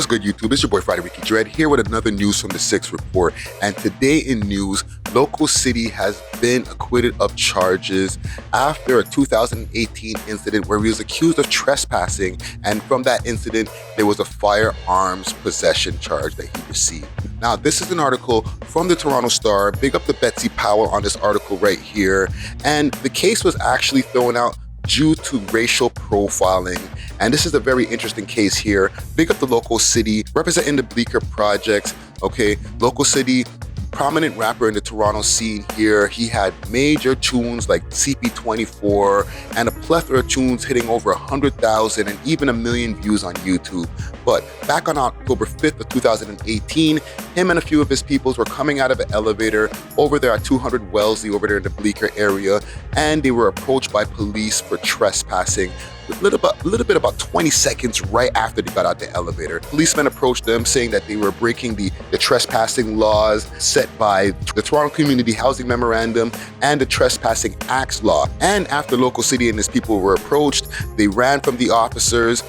What's good, YouTube? It's your boy Friday Ricky Dread here with another news from the 6 Report. And today in news, LOCOCITY has been acquitted of charges after a 2018 incident where he was accused of trespassing. And from that incident, there was a firearms possession charge that he received. Now, this is an article from the Toronto Star. Big up to Betsy Powell on this article right here. And the case was actually thrown out due to racial profiling. And this is a very interesting case here. Big up to LOCOCITY, representing the Bleecker Projects. Okay, LOCOCITY, prominent rapper in the Toronto scene here. He had major tunes like CP24 and a plethora of tunes hitting over 100,000 and even 1 million views on YouTube. But back on October 5th of 2018, him and a few of his peoples were coming out of an elevator over there at 200 Wellesley over there in the Bleecker area, and they were approached by police for trespassing. A little bit about 20 seconds right after they got out the elevator. Policemen approached them saying that they were breaking the trespassing laws set by the Toronto Community Housing Memorandum and the Trespassing Acts law. And after LOCOCITY and his people were approached, they ran from the officers.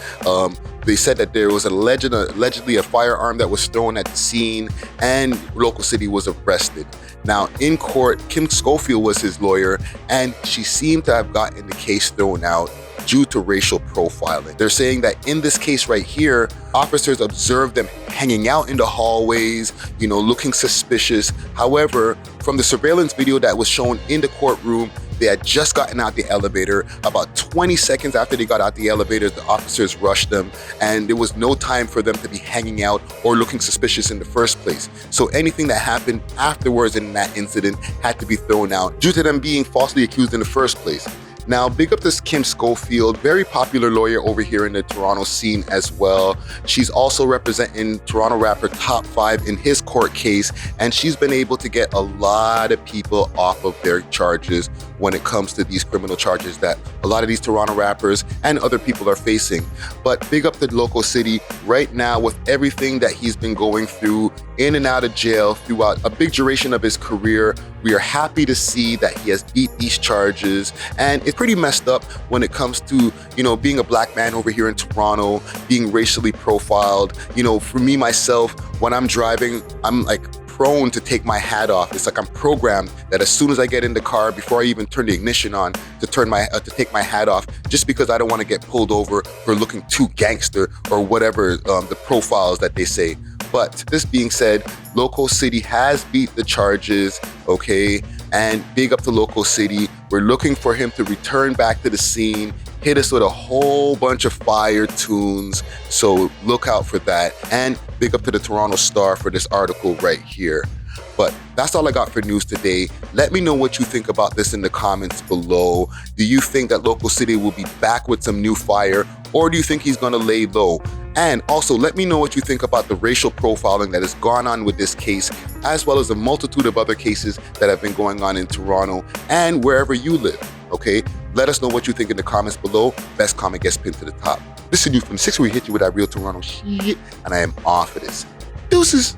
They said that there was allegedly a firearm that was thrown at the scene, and LOCOCITY was arrested. Now, in court, Kim Schofield was his lawyer, and she seemed to have gotten the case thrown out due to racial profiling. They're saying that in this case right here, officers observed them hanging out in the hallways, looking suspicious. However, from the surveillance video that was shown in the courtroom, they had just gotten out the elevator. About 20 seconds after they got out the elevator, the officers rushed them, and there was no time for them to be hanging out or looking suspicious in the first place. So anything that happened afterwards in that incident had to be thrown out due to them being falsely accused in the first place. Now, big up to Kim Schofield, very popular lawyer over here in the Toronto scene as well. She's also representing Toronto rapper Top 5 in his court case, and she's been able to get a lot of people off of their charges when it comes to these criminal charges that a lot of these Toronto rappers and other people are facing. But big up to LOCOCITY right now with everything that he's been going through in and out of jail throughout a big duration of his career. We are happy to see that he has beat these charges, and it's pretty messed up when it comes to, being a black man over here in Toronto, being racially profiled. For me, myself, when I'm driving, I'm like prone to take my hat off. It's like I'm programmed that as soon as I get in the car, before I even turn the ignition on, to take my hat off, just because I don't want to get pulled over for looking too gangster or whatever the profiles that they say. But this being said, LOCOCITY has beat the charges, okay? And big up to LOCOCITY. We're looking for him to return back to the scene, hit us with a whole bunch of fire tunes. So look out for that. And big up to the Toronto Star for this article right here. But that's all I got for news today. Let me know what you think about this in the comments below. Do you think that LOCOCITY will be back with some new fire, or do you think he's gonna lay low? And also, let me know what you think about the racial profiling that has gone on with this case, as well as a multitude of other cases that have been going on in Toronto and wherever you live, okay? Let us know what you think in the comments below. Best comment gets pinned to the top. This is you from 6 where we hit you with that real Toronto shit, and I am off of this. Deuces.